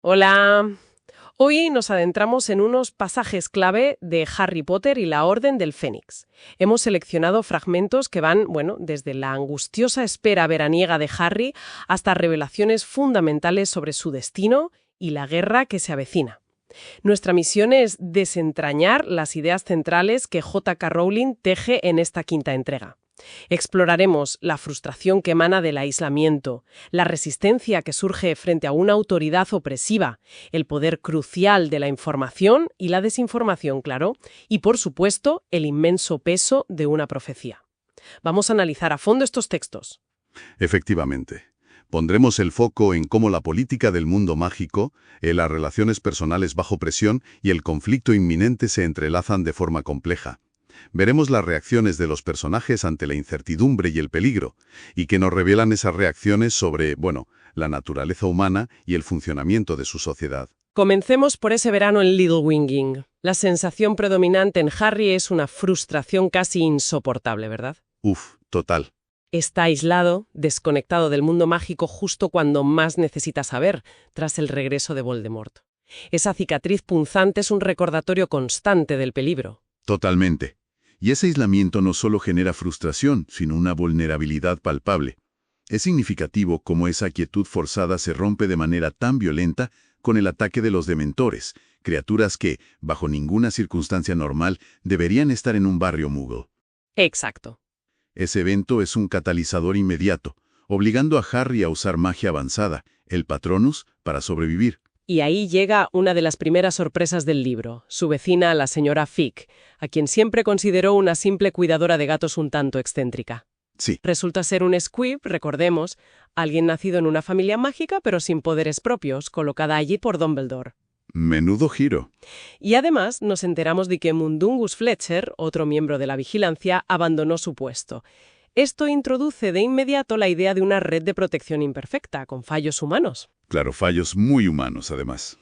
Hola. Hoy nos adentramos en unos pasajes clave de Harry Potter y la Orden del Fénix. Hemos seleccionado fragmentos que van, desde la angustiosa espera veraniega de Harry hasta revelaciones fundamentales sobre su destino y la guerra que se avecina. Nuestra misión es desentrañar las ideas centrales que J.K. Rowling teje en esta quinta entrega. Exploraremos la frustración que emana del aislamiento, la resistencia que surge frente a una autoridad opresiva, el poder crucial de la información y la desinformación, claro, y por supuesto el inmenso peso de una profecía. Vamos a analizar a fondo estos textos. Efectivamente. Pondremos el foco en cómo la política del mundo mágico, las relaciones personales bajo presión y el conflicto inminente se entrelazan de forma compleja. Veremos las reacciones de los personajes ante la incertidumbre y el peligro, y que nos revelan esas reacciones sobre, la naturaleza humana y el funcionamiento de su sociedad. Comencemos por ese verano en Little Winging. La sensación predominante en Harry es una frustración casi insoportable, ¿verdad? Total. Está aislado, desconectado del mundo mágico justo cuando más necesita saber, tras el regreso de Voldemort. Esa cicatriz punzante es un recordatorio constante del peligro. Totalmente. Y ese aislamiento no solo genera frustración, sino una vulnerabilidad palpable. Es significativo cómo esa quietud forzada se rompe de manera tan violenta con el ataque de los dementores, criaturas que, bajo ninguna circunstancia normal, deberían estar en un barrio muggle. Exacto. Ese evento es un catalizador inmediato, obligando a Harry a usar magia avanzada, el Patronus, para sobrevivir. Y ahí llega una de las primeras sorpresas del libro, su vecina, la señora Fick, a quien siempre consideró una simple cuidadora de gatos un tanto excéntrica. Sí. Resulta ser un squib, recordemos, alguien nacido en una familia mágica pero sin poderes propios, colocada allí por Dumbledore. Menudo giro. Y además nos enteramos de que Mundungus Fletcher, otro miembro de la vigilancia, abandonó su puesto. Esto introduce de inmediato la idea de una red de protección imperfecta, con fallos humanos. Claro, fallos muy humanos, además.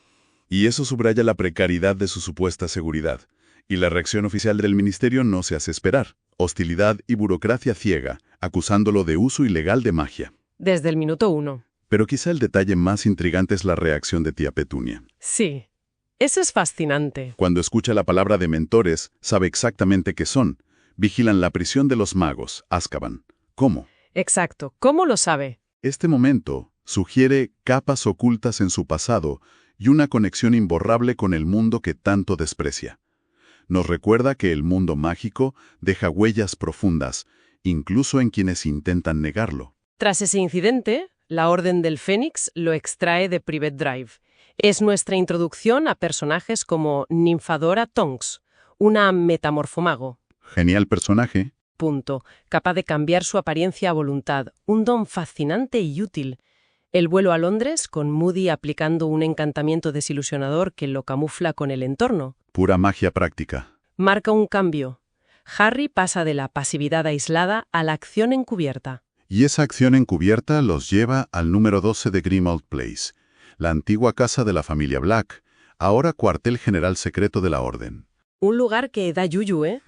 Y eso subraya la precariedad de su supuesta seguridad. Y la reacción oficial del ministerio no se hace esperar. Hostilidad y burocracia ciega, acusándolo de uso ilegal de magia. Desde el minuto 1. Pero quizá el detalle más intrigante es la reacción de tía Petunia. Sí, eso es fascinante. Cuando escucha la palabra de mentores, sabe exactamente qué son. Vigilan la prisión de los magos, Azkaban. ¿Cómo? Exacto. ¿Cómo lo sabe? Este momento sugiere capas ocultas en su pasado y una conexión imborrable con el mundo que tanto desprecia. Nos recuerda que el mundo mágico deja huellas profundas, incluso en quienes intentan negarlo. Tras ese incidente, la Orden del Fénix lo extrae de Private Drive. Es nuestra introducción a personajes como Nymphadora Tonks, una metamorfomago. Genial personaje. Capaz de cambiar su apariencia a voluntad, un don fascinante y útil. El vuelo a Londres, con Moody aplicando un encantamiento desilusionador que lo camufla con el entorno. Pura magia práctica. Marca un cambio. Harry pasa de la pasividad aislada a la acción encubierta. Y esa acción encubierta los lleva al número 12 de Grimmauld Place, la antigua casa de la familia Black, ahora cuartel general secreto de la Orden. Un lugar que da yuyu, ¿eh?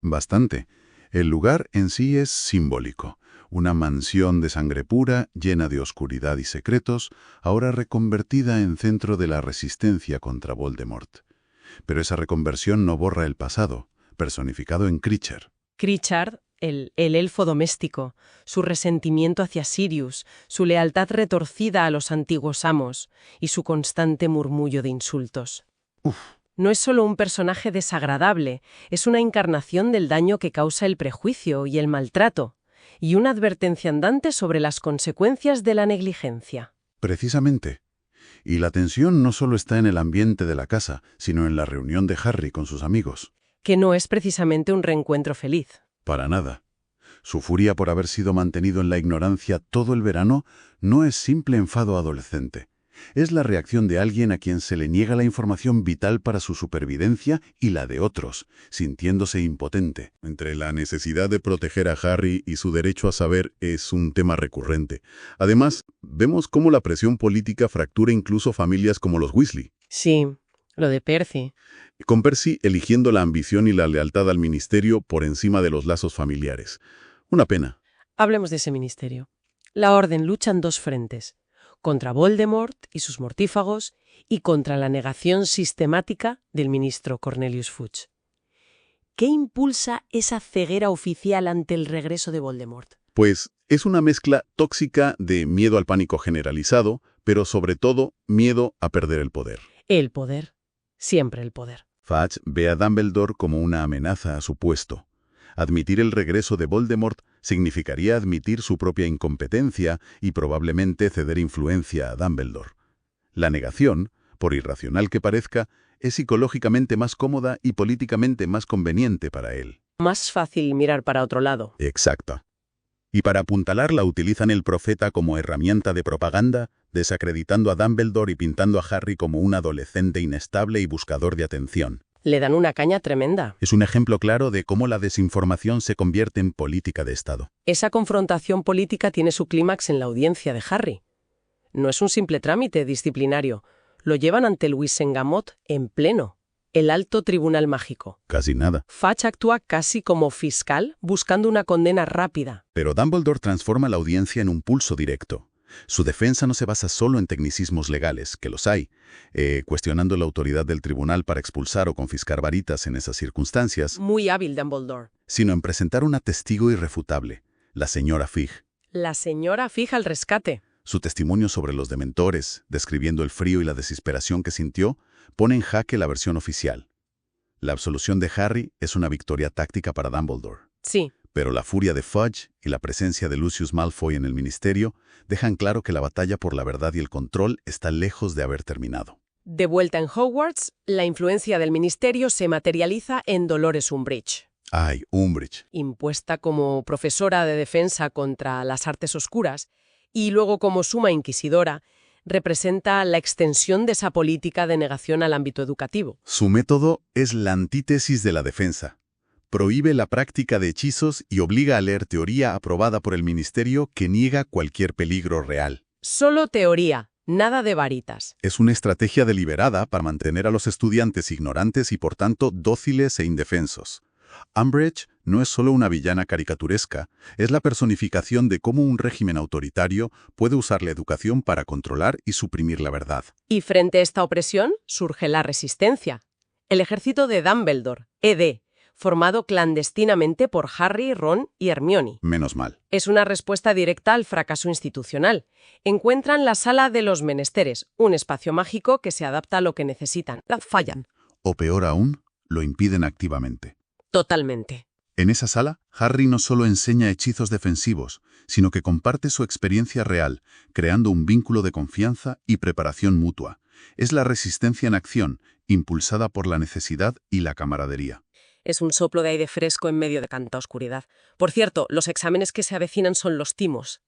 Bastante. El lugar en sí es simbólico. Una mansión de sangre pura, llena de oscuridad y secretos, ahora reconvertida en centro de la resistencia contra Voldemort. Pero esa reconversión no borra el pasado, personificado en Kreacher. Kreacher, el elfo doméstico, su resentimiento hacia Sirius, su lealtad retorcida a los antiguos amos y su constante murmullo de insultos. No es solo un personaje desagradable, es una encarnación del daño que causa el prejuicio y el maltrato, y una advertencia andante sobre las consecuencias de la negligencia. Precisamente. Y la tensión no solo está en el ambiente de la casa, sino en la reunión de Harry con sus amigos. Que no es precisamente un reencuentro feliz. Para nada. Su furia por haber sido mantenido en la ignorancia todo el verano no es simple enfado adolescente. Es la reacción de alguien a quien se le niega la información vital para su supervivencia y la de otros, sintiéndose impotente. Entre la necesidad de proteger a Harry y su derecho a saber es un tema recurrente. Además, vemos cómo la presión política fractura incluso familias como los Weasley. Sí, lo de Percy. Con Percy eligiendo la ambición y la lealtad al ministerio por encima de los lazos familiares. Una pena. Hablemos de ese ministerio. La Orden lucha en dos frentes. contra Voldemort y sus mortífagos y contra la negación sistemática del ministro Cornelius Fudge. ¿Qué impulsa esa ceguera oficial ante el regreso de Voldemort? Pues es una mezcla tóxica de miedo al pánico generalizado, pero sobre todo miedo a perder el poder. El poder. Siempre el poder. Fudge ve a Dumbledore como una amenaza a su puesto. Admitir el regreso de Voldemort significaría admitir su propia incompetencia y probablemente ceder influencia a Dumbledore. La negación, por irracional que parezca, es psicológicamente más cómoda y políticamente más conveniente para él. Más fácil mirar para otro lado. Exacto. Y para apuntalarla utilizan el profeta como herramienta de propaganda, desacreditando a Dumbledore y pintando a Harry como un adolescente inestable y buscador de atención. Le dan una caña tremenda. Es un ejemplo claro de cómo la desinformación se convierte en política de Estado. Esa confrontación política tiene su clímax en la audiencia de Harry. No es un simple trámite disciplinario. Lo llevan ante el Wyssengamot en pleno, el alto tribunal mágico. Casi nada. Fudge actúa casi como fiscal, buscando una condena rápida. Pero Dumbledore transforma la audiencia en un pulso directo. Su defensa no se basa solo en tecnicismos legales, que los hay, cuestionando la autoridad del tribunal para expulsar o confiscar varitas en esas circunstancias, Muy hábil Dumbledore. sino en presentar una testigo irrefutable, la señora Fig. La señora fija al rescate. Su testimonio sobre los dementores, describiendo el frío y la desesperación que sintió, pone en jaque la versión oficial. La absolución de Harry es una victoria táctica para Dumbledore. Sí. Pero la furia de Fudge y la presencia de Lucius Malfoy en el ministerio dejan claro que la batalla por la verdad y el control está lejos de haber terminado. De vuelta en Hogwarts, la influencia del ministerio se materializa en Dolores Umbridge. ¡Ay, Umbridge! Impuesta como profesora de defensa contra las artes oscuras y luego como suma inquisidora, representa la extensión de esa política de negación al ámbito educativo. Su método es la antítesis de la defensa. Prohíbe la práctica de hechizos y obliga a leer teoría aprobada por el ministerio que niega cualquier peligro real. Solo teoría, nada de varitas. Es una estrategia deliberada para mantener a los estudiantes ignorantes y por tanto dóciles e indefensos. Umbridge no es solo una villana caricaturesca, es la personificación de cómo un régimen autoritario puede usar la educación para controlar y suprimir la verdad. Y frente a esta opresión surge la resistencia. El ejército de Dumbledore, ED, formado clandestinamente por Harry, Ron y Hermione. Menos mal. Es una respuesta directa al fracaso institucional. Encuentran la sala de los menesteres, un espacio mágico que se adapta a lo que necesitan. La fallan. O peor aún, lo impiden activamente. Totalmente. En esa sala, Harry no solo enseña hechizos defensivos, sino que comparte su experiencia real, creando un vínculo de confianza y preparación mutua. Es la resistencia en acción, impulsada por la necesidad y la camaradería. Es un soplo de aire fresco en medio de tanta oscuridad. Por cierto, los exámenes que se avecinan son los timos,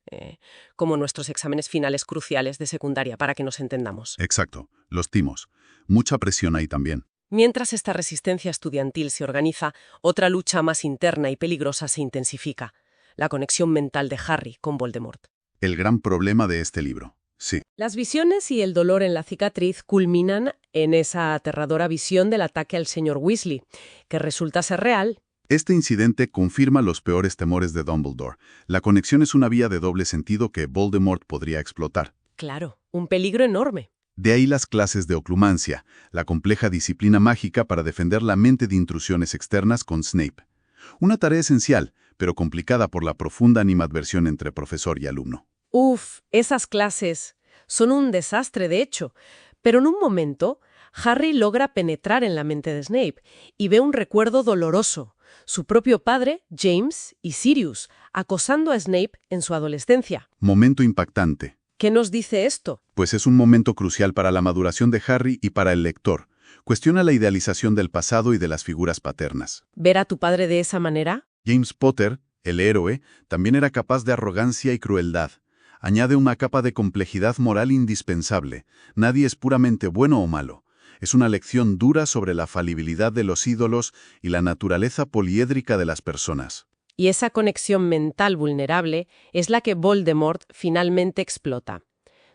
como nuestros exámenes finales cruciales de secundaria, para que nos entendamos. Exacto, los timos. Mucha presión ahí también. Mientras esta resistencia estudiantil se organiza, otra lucha más interna y peligrosa se intensifica: la conexión mental de Harry con Voldemort. El gran problema de este libro. Sí. Las visiones y el dolor en la cicatriz culminan en esa aterradora visión del ataque al señor Weasley, que resulta ser real. Este incidente confirma los peores temores de Dumbledore. La conexión es una vía de doble sentido que Voldemort podría explotar. Claro, un peligro enorme. De ahí las clases de oclumancia, la compleja disciplina mágica para defender la mente de intrusiones externas con Snape. Una tarea esencial, pero complicada por la profunda animadversión entre profesor y alumno. Uf, esas clases son un desastre, de hecho. Pero en un momento, Harry logra penetrar en la mente de Snape y ve un recuerdo doloroso: su propio padre, James, y Sirius, acosando a Snape en su adolescencia. Momento impactante. ¿Qué nos dice esto? Pues es un momento crucial para la maduración de Harry y para el lector. Cuestiona la idealización del pasado y de las figuras paternas. ¿Ver a tu padre de esa manera? James Potter, el héroe, también era capaz de arrogancia y crueldad. Añade una capa de complejidad moral indispensable. Nadie es puramente bueno o malo. Es una lección dura sobre la falibilidad de los ídolos y la naturaleza poliédrica de las personas. Y esa conexión mental vulnerable es la que Voldemort finalmente explota.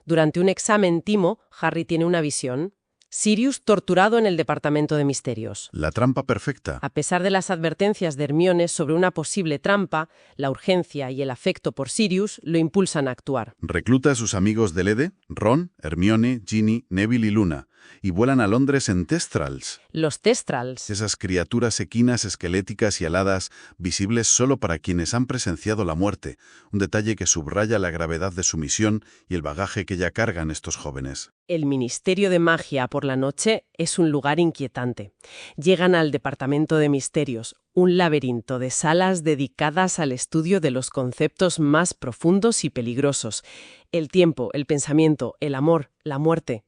Durante un examen timo, Harry tiene una visión. Sirius torturado en el Departamento de Misterios. La trampa perfecta. A pesar de las advertencias de Hermione sobre una posible trampa, la urgencia y el afecto por Sirius lo impulsan a actuar. Recluta a sus amigos del EDE, Ron, Hermione, Ginny, Neville y Luna, y vuelan a Londres en Thestrals. Los Thestrals. Esas criaturas equinas, esqueléticas y aladas, visibles solo para quienes han presenciado la muerte, un detalle que subraya la gravedad de su misión y el bagaje que ya cargan estos jóvenes. El Ministerio de Magia por la noche es un lugar inquietante. Llegan al Departamento de Misterios, un laberinto de salas dedicadas al estudio de los conceptos más profundos y peligrosos: el tiempo, el pensamiento, el amor, la muerte.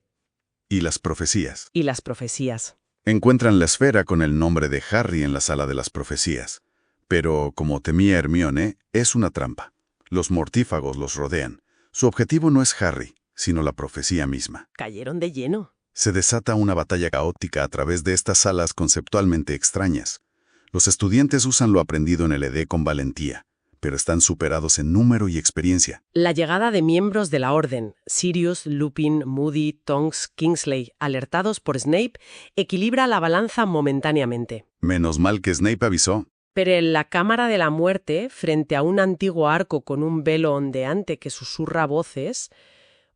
Y las profecías. Y las profecías. Encuentran la esfera con el nombre de Harry en la sala de las profecías. Pero, como temía Hermione, es una trampa. Los mortífagos los rodean. Su objetivo no es Harry, sino la profecía misma. Cayeron de lleno. Se desata una batalla caótica a través de estas salas conceptualmente extrañas. Los estudiantes usan lo aprendido en el ED con valentía, pero están superados en número y experiencia. La llegada de miembros de la Orden, Sirius, Lupin, Moody, Tonks, Kingsley, alertados por Snape, equilibra la balanza momentáneamente. Menos mal que Snape avisó. Pero en la Cámara de la Muerte, frente a un antiguo arco con un velo ondeante que susurra voces,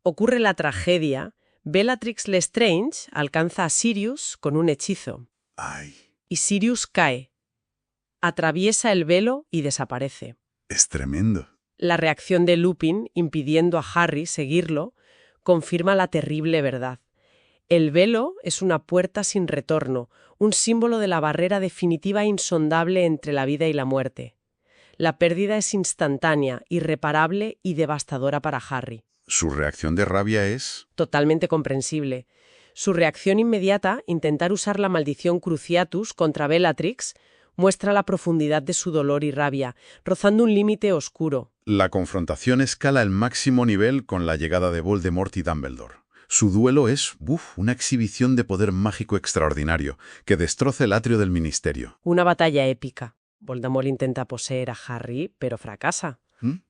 ocurre la tragedia. Bellatrix Lestrange alcanza a Sirius con un hechizo. ¡Ay! Y Sirius cae, atraviesa el velo y desaparece. Es tremendo. La reacción de Lupin, impidiendo a Harry seguirlo, confirma la terrible verdad. El velo es una puerta sin retorno, un símbolo de la barrera definitiva e insondable entre la vida y la muerte. La pérdida es instantánea, irreparable y devastadora para Harry. Su reacción de rabia es... Totalmente comprensible. Su reacción inmediata, intentar usar la maldición Cruciatus contra Bellatrix, muestra la profundidad de su dolor y rabia, rozando un límite oscuro. La confrontación escala al máximo nivel con la llegada de Voldemort y Dumbledore. Su duelo es, una exhibición de poder mágico extraordinario, que destroza el atrio del ministerio. Una batalla épica. Voldemort intenta poseer a Harry, pero fracasa.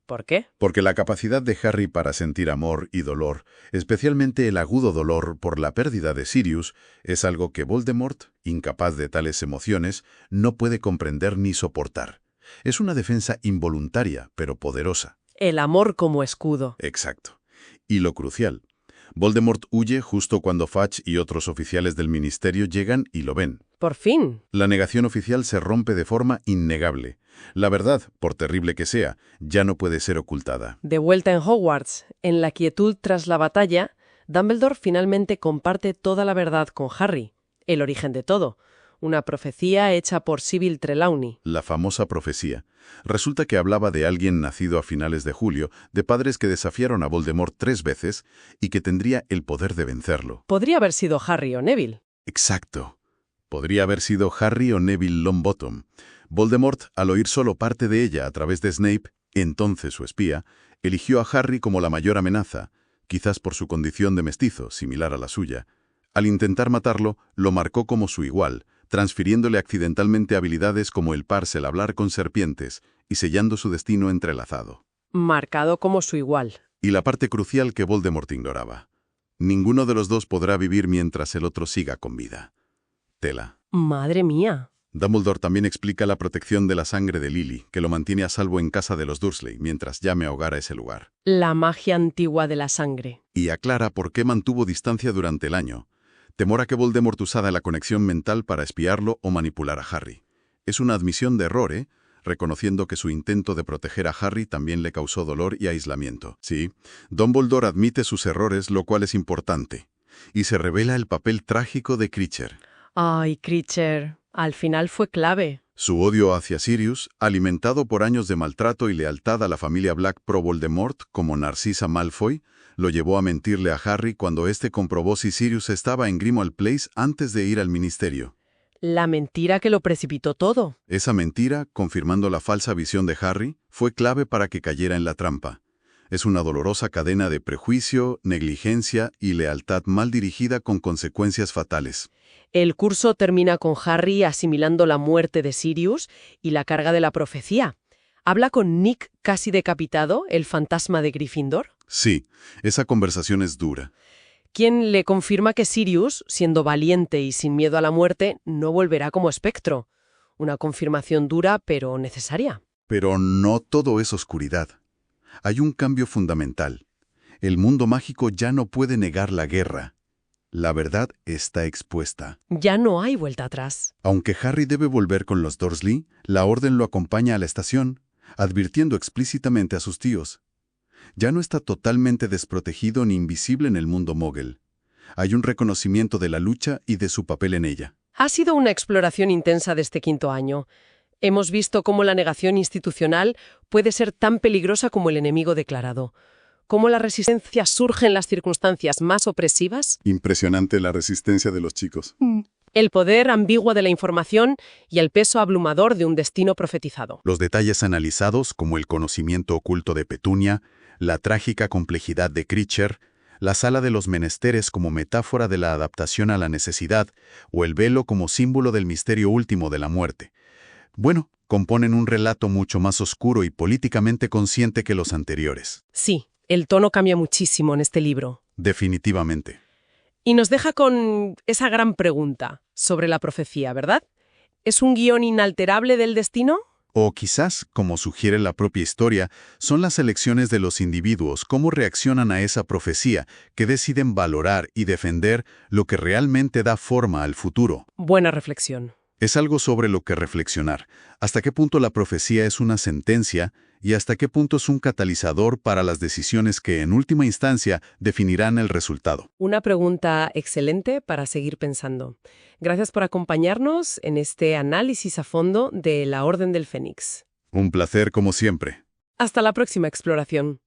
¿Por qué? Porque la capacidad de Harry para sentir amor y dolor, especialmente el agudo dolor por la pérdida de Sirius, es algo que Voldemort, incapaz de tales emociones, no puede comprender ni soportar. Es una defensa involuntaria, pero poderosa. El amor como escudo. Exacto. Y lo crucial, Voldemort huye justo cuando Fudge y otros oficiales del ministerio llegan y lo ven. Por fin. La negación oficial se rompe de forma innegable. La verdad, por terrible que sea, ya no puede ser ocultada. De vuelta en Hogwarts, en la quietud tras la batalla, Dumbledore finalmente comparte toda la verdad con Harry. El origen de todo. Una profecía hecha por Sybil Trelawney. La famosa profecía. Resulta que hablaba de alguien nacido a finales de julio, de padres que desafiaron a Voldemort 3 veces y que tendría el poder de vencerlo. Podría haber sido Harry o Neville. Exacto. Podría haber sido Harry o Neville Longbottom. Voldemort, al oír solo parte de ella a través de Snape, entonces su espía, eligió a Harry como la mayor amenaza, quizás por su condición de mestizo, similar a la suya. Al intentar matarlo, lo marcó como su igual, transfiriéndole accidentalmente habilidades como el parse, el hablar con serpientes, y sellando su destino entrelazado. Marcado como su igual. Y la parte crucial que Voldemort ignoraba. Ninguno de los dos podrá vivir mientras el otro siga con vida. Tela. ¡Madre mía! Dumbledore también explica la protección de la sangre de Lily, que lo mantiene a salvo en casa de los Dursley, mientras llame a hogar a ese lugar. La magia antigua de la sangre. Y aclara por qué mantuvo distancia durante el año. Temor a que Voldemort usara la conexión mental para espiarlo o manipular a Harry. Es una admisión de error, reconociendo que su intento de proteger a Harry también le causó dolor y aislamiento. Sí, Dumbledore admite sus errores, lo cual es importante. Y se revela el papel trágico de Kreacher. ¡Ay, Kreacher! Al final fue clave. Su odio hacia Sirius, alimentado por años de maltrato y lealtad a la familia Black pro Voldemort, como Narcissa Malfoy, lo llevó a mentirle a Harry cuando éste comprobó si Sirius estaba en Grimmauld Place antes de ir al ministerio. La mentira que lo precipitó todo. Esa mentira, confirmando la falsa visión de Harry, fue clave para que cayera en la trampa. Es una dolorosa cadena de prejuicio, negligencia y lealtad mal dirigida con consecuencias fatales. El curso termina con Harry asimilando la muerte de Sirius y la carga de la profecía. ¿Habla con Nick casi decapitado, el fantasma de Gryffindor? Sí, esa conversación es dura. quien le confirma que Sirius, siendo valiente y sin miedo a la muerte, no volverá como espectro. Una confirmación dura, pero necesaria. Pero no todo es oscuridad. Hay un cambio fundamental. El mundo mágico ya no puede negar la guerra. La verdad está expuesta. Ya no hay vuelta atrás. Aunque Harry debe volver con los Dursley, la Orden lo acompaña a la estación, advirtiendo explícitamente a sus tíos. Ya no está totalmente desprotegido ni invisible en el mundo Mogul. Hay un reconocimiento de la lucha y de su papel en ella. Ha sido una exploración intensa de este quinto año. Hemos visto cómo la negación institucional puede ser tan peligrosa como el enemigo declarado. Cómo la resistencia surge en las circunstancias más opresivas. Impresionante la resistencia de los chicos. El poder ambiguo de la información y el peso abrumador de un destino profetizado. Los detalles analizados, como el conocimiento oculto de Petunia, la trágica complejidad de Kreacher, la sala de los menesteres como metáfora de la adaptación a la necesidad, o el velo como símbolo del misterio último de la muerte. Bueno, componen un relato mucho más oscuro y políticamente consciente que los anteriores. Sí, el tono cambia muchísimo en este libro. Definitivamente. Y nos deja con esa gran pregunta sobre la profecía, ¿verdad? ¿Es un guión inalterable del destino? O quizás, como sugiere la propia historia, son las elecciones de los individuos, cómo reaccionan a esa profecía, que deciden valorar y defender lo que realmente da forma al futuro. Buena reflexión. Es algo sobre lo que reflexionar. ¿Hasta qué punto la profecía es una sentencia y hasta qué punto es un catalizador para las decisiones que, en última instancia, definirán el resultado? Una pregunta excelente para seguir pensando. Gracias por acompañarnos en este análisis a fondo de la Orden del Fénix. Un placer como siempre. Hasta la próxima exploración.